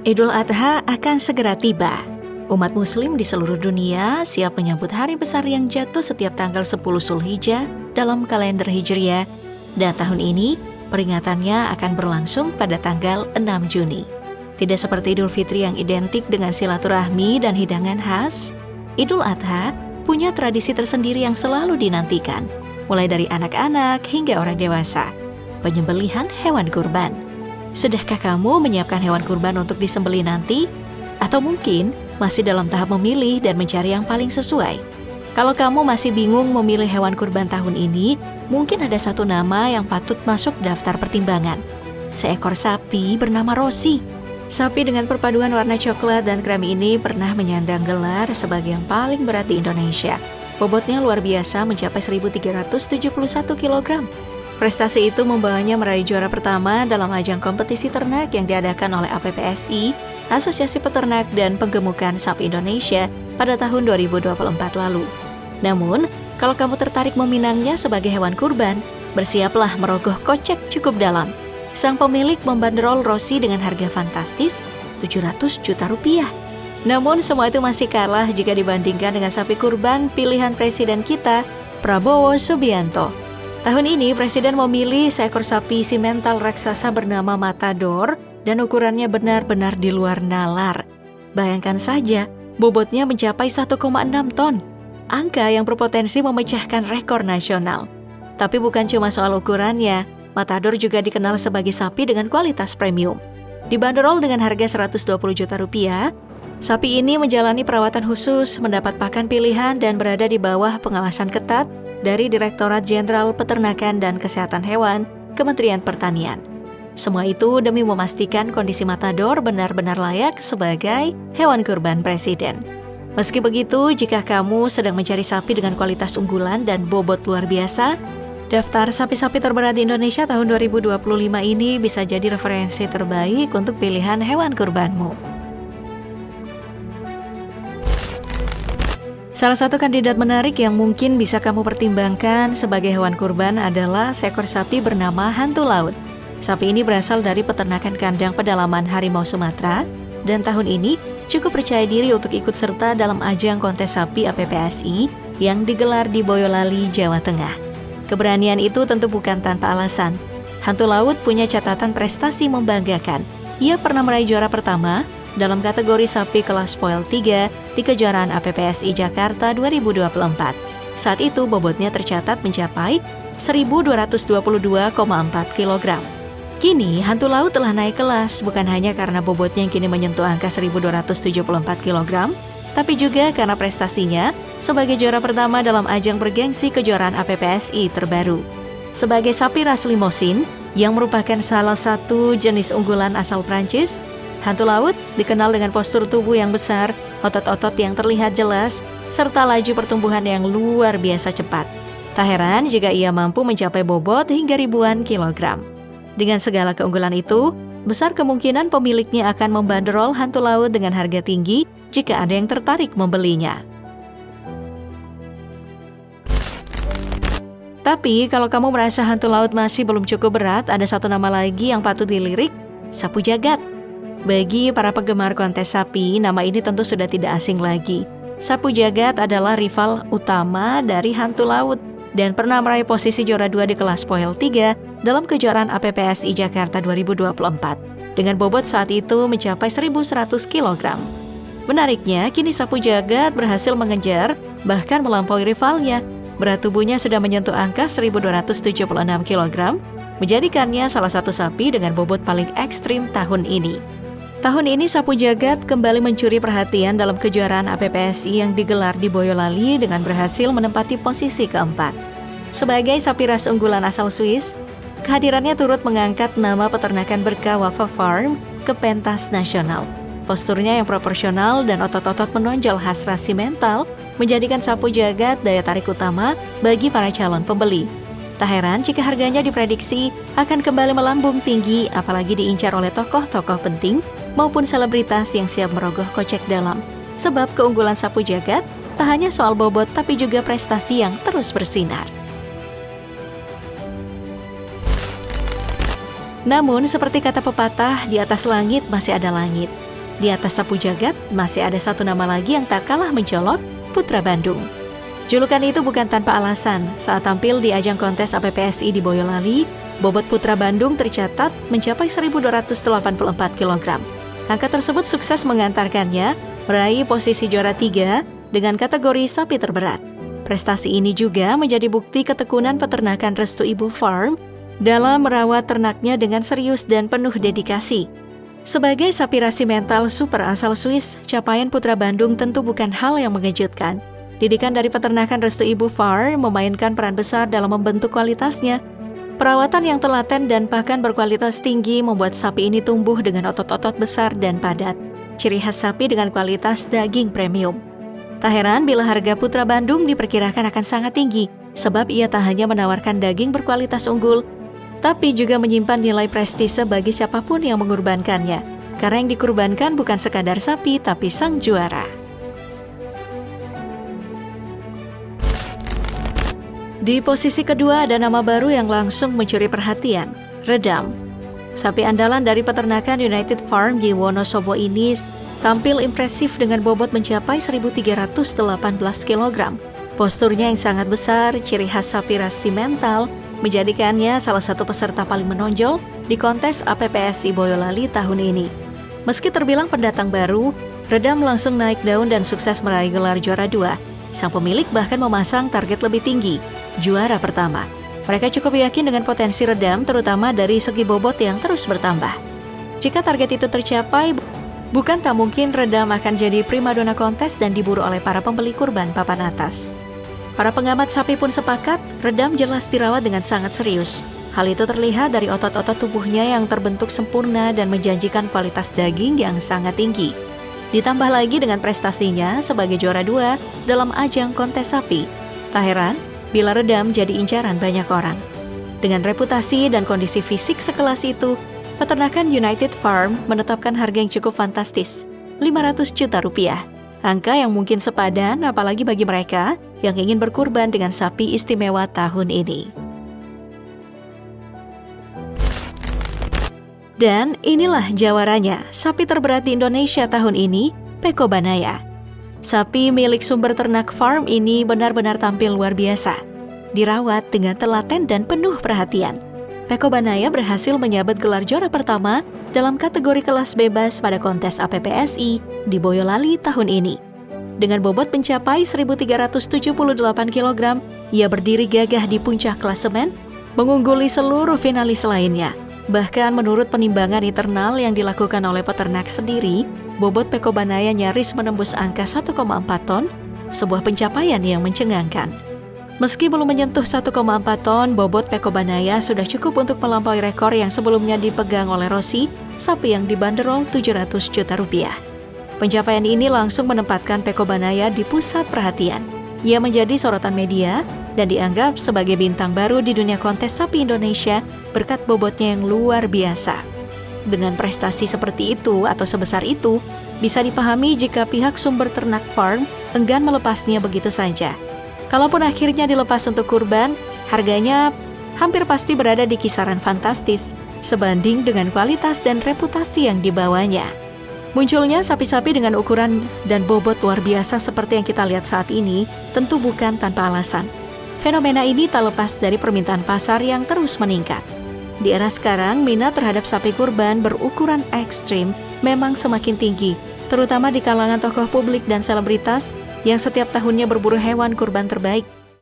Idul Adha akan segera tiba. Umat muslim di seluruh dunia siap menyambut hari besar yang jatuh setiap tanggal 10 Zulhijjah dalam kalender Hijriah. Dan tahun ini, peringatannya akan berlangsung pada tanggal 6 Juni. Tidak seperti Idul Fitri yang identik dengan silaturahmi dan hidangan khas, Idul Adha punya tradisi tersendiri yang selalu dinantikan, mulai dari anak-anak hingga orang dewasa, penyembelihan hewan kurban. Sudahkah kamu menyiapkan hewan kurban untuk disembelih nanti? Atau mungkin masih dalam tahap memilih dan mencari yang paling sesuai? Kalau kamu masih bingung memilih hewan kurban tahun ini, mungkin ada satu nama yang patut masuk daftar pertimbangan. Seekor sapi bernama Rosi. Sapi dengan perpaduan warna coklat dan krem ini pernah menyandang gelar sebagai yang paling berat di Indonesia. Bobotnya luar biasa mencapai 1.371 kg. Prestasi itu membawanya meraih juara pertama dalam ajang kompetisi ternak yang diadakan oleh APPSI, Asosiasi Peternak dan Penggemukan Sapi Indonesia, pada tahun 2024 lalu. Namun, kalau kamu tertarik meminangnya sebagai hewan kurban, bersiaplah merogoh kocek cukup dalam. Sang pemilik membanderol Rosi dengan harga fantastis 700 juta rupiah. Namun, semua itu masih kalah jika dibandingkan dengan sapi kurban pilihan presiden kita, Prabowo Subianto. Tahun ini, Presiden memilih seekor sapi simental raksasa bernama Matador dan ukurannya benar-benar di luar nalar. Bayangkan saja, bobotnya mencapai 1,6 ton. Angka yang berpotensi memecahkan rekor nasional. Tapi bukan cuma soal ukurannya, Matador juga dikenal sebagai sapi dengan kualitas premium. Dibanderol dengan harga 120 juta rupiah, sapi ini menjalani perawatan khusus, mendapat pakan pilihan dan berada di bawah pengawasan ketat dari Direktorat Jenderal Peternakan dan Kesehatan Hewan, Kementerian Pertanian. Semua itu demi memastikan kondisi Matador benar-benar layak sebagai hewan kurban presiden. Meski begitu, jika kamu sedang mencari sapi dengan kualitas unggulan dan bobot luar biasa, daftar sapi-sapi terberat di Indonesia tahun 2025 ini bisa jadi referensi terbaik untuk pilihan hewan kurbanmu. Salah satu kandidat menarik yang mungkin bisa kamu pertimbangkan sebagai hewan kurban adalah seekor sapi bernama hantu laut. Sapi ini berasal dari peternakan kandang pedalaman harimau Sumatera dan tahun ini cukup percaya diri untuk ikut serta dalam ajang kontes sapi APPSI yang digelar di Boyolali, Jawa Tengah. Keberanian itu tentu bukan tanpa alasan. Hantu laut punya catatan prestasi membanggakan. Ia pernah meraih juara pertama dalam kategori sapi kelas Poil 3 di kejuaraan APPSI Jakarta 2024. Saat itu bobotnya tercatat mencapai 1.222,4 kg. Kini, hantu laut telah naik kelas bukan hanya karena bobotnya yang kini menyentuh angka 1.274 kg, tapi juga karena prestasinya sebagai juara pertama dalam ajang bergengsi kejuaraan APPSI terbaru. Sebagai sapi ras Limousin, yang merupakan salah satu jenis unggulan asal Prancis, hantu laut dikenal dengan postur tubuh yang besar, otot-otot yang terlihat jelas, serta laju pertumbuhan yang luar biasa cepat. Tak heran jika ia mampu mencapai bobot hingga ribuan kilogram. Dengan segala keunggulan itu, besar kemungkinan pemiliknya akan membanderol hantu laut dengan harga tinggi jika ada yang tertarik membelinya. Tapi kalau kamu merasa hantu laut masih belum cukup berat, ada satu nama lagi yang patut dilirik, sapu jagat. Bagi para penggemar kontes sapi, nama ini tentu sudah tidak asing lagi. Sapu jagat adalah rival utama dari hantu laut dan pernah meraih posisi juara 2 di kelas Poil 3 dalam kejuaraan APPSI Jakarta 2024 dengan bobot saat itu mencapai 1.100 kg. Menariknya, kini sapu jagat berhasil mengejar bahkan melampaui rivalnya. Berat tubuhnya sudah menyentuh angka 1.276 kg, menjadikannya salah satu sapi dengan bobot paling ekstrim tahun ini. Tahun ini sapu jagat kembali mencuri perhatian dalam kejuaraan APPSI yang digelar di Boyolali dengan berhasil menempati posisi keempat. Sebagai sapi ras unggulan asal Swiss, kehadirannya turut mengangkat nama peternakan berkah Wafa Farm ke pentas nasional. Posturnya yang proporsional dan otot-otot menonjol khas ras simental menjadikan sapu jagat daya tarik utama bagi para calon pembeli. Tak heran jika harganya diprediksi akan kembali melambung tinggi apalagi diincar oleh tokoh-tokoh penting maupun selebritas yang siap merogoh kocek dalam. Sebab keunggulan sapu jagat tak hanya soal bobot tapi juga prestasi yang terus bersinar. Namun, seperti kata pepatah, di atas langit masih ada langit. Di atas sapu jagat, masih ada satu nama lagi yang tak kalah mencolok, Putra Bandung. Julukan itu bukan tanpa alasan. Saat tampil di ajang kontes APPSI di Boyolali, bobot Putra Bandung tercatat mencapai 1.284 kg. Angka tersebut sukses mengantarkannya meraih posisi juara 3 dengan kategori sapi terberat. Prestasi ini juga menjadi bukti ketekunan peternakan Restu Ibu Farm dalam merawat ternaknya dengan serius dan penuh dedikasi. Sebagai sapi rasi mental super asal Swiss, capaian Putra Bandung tentu bukan hal yang mengejutkan. Didikan dari peternakan Restu Ibu Farm memainkan peran besar dalam membentuk kualitasnya. Perawatan yang telaten dan bahkan berkualitas tinggi membuat sapi ini tumbuh dengan otot-otot besar dan padat. Ciri khas sapi dengan kualitas daging premium. Tak heran bila harga Putra Bandung diperkirakan akan sangat tinggi, sebab ia tak hanya menawarkan daging berkualitas unggul, tapi juga menyimpan nilai prestise bagi siapapun yang mengorbankannya. Karena yang dikorbankan bukan sekadar sapi, tapi sang juara. Di posisi kedua ada nama baru yang langsung mencuri perhatian, Redam. Sapi andalan dari peternakan United Farm di Wonosobo ini tampil impresif dengan bobot mencapai 1.318 kg. Posturnya yang sangat besar, ciri khas sapi rasi mental, menjadikannya salah satu peserta paling menonjol di kontes APPSI Boyolali tahun ini. Meski terbilang pendatang baru, Redam langsung naik daun dan sukses meraih gelar juara 2. Sang pemilik bahkan memasang target lebih tinggi, juara pertama. Mereka cukup yakin dengan potensi Redam, terutama dari segi bobot yang terus bertambah. Jika target itu tercapai, bukan tak mungkin Redam akan jadi primadona kontes dan diburu oleh para pembeli kurban papan atas. Para pengamat sapi pun sepakat, Redam jelas dirawat dengan sangat serius. Hal itu terlihat dari otot-otot tubuhnya yang terbentuk sempurna dan menjanjikan kualitas daging yang sangat tinggi. Ditambah lagi dengan prestasinya sebagai juara 2 dalam ajang kontes sapi. Tak heran bila Redam jadi incaran banyak orang. Dengan reputasi dan kondisi fisik sekelas itu, peternakan United Farm menetapkan harga yang cukup fantastis, 500 juta rupiah. Angka yang mungkin sepadan apalagi bagi mereka yang ingin berkurban dengan sapi istimewa tahun ini. Dan inilah jawaranya, sapi terberat di Indonesia tahun ini, Peko Banaya. Sapi milik sumber ternak farm ini benar-benar tampil luar biasa. Dirawat dengan telaten dan penuh perhatian. Peko Banaya berhasil menyabet gelar juara pertama dalam kategori kelas bebas pada kontes APPSI di Boyolali tahun ini. Dengan bobot mencapai 1.378 kg, ia berdiri gagah di puncak klasemen, mengungguli seluruh finalis lainnya. Bahkan menurut penimbangan internal yang dilakukan oleh peternak sendiri, bobot Peko Banaya nyaris menembus angka 1,4 ton, sebuah pencapaian yang mencengangkan. Meski belum menyentuh 1,4 ton, bobot Peko Banaya sudah cukup untuk melampaui rekor yang sebelumnya dipegang oleh Rossi, sapi yang dibanderol 700 juta rupiah. Pencapaian ini langsung menempatkan Peko Banaya di pusat perhatian. Ia menjadi sorotan media dan dianggap sebagai bintang baru di dunia kontes sapi Indonesia berkat bobotnya yang luar biasa. Dengan prestasi seperti itu atau sebesar itu, bisa dipahami jika pihak sumber ternak farm enggan melepasnya begitu saja. Kalaupun akhirnya dilepas untuk kurban, harganya hampir pasti berada di kisaran fantastis, sebanding dengan kualitas dan reputasi yang dibawanya. Munculnya sapi-sapi dengan ukuran dan bobot luar biasa seperti yang kita lihat saat ini tentu bukan tanpa alasan. Fenomena ini tak lepas dari permintaan pasar yang terus meningkat. Di era sekarang, minat terhadap sapi kurban berukuran ekstrim memang semakin tinggi, terutama di kalangan tokoh publik dan selebritas yang setiap tahunnya berburu hewan kurban terbaik.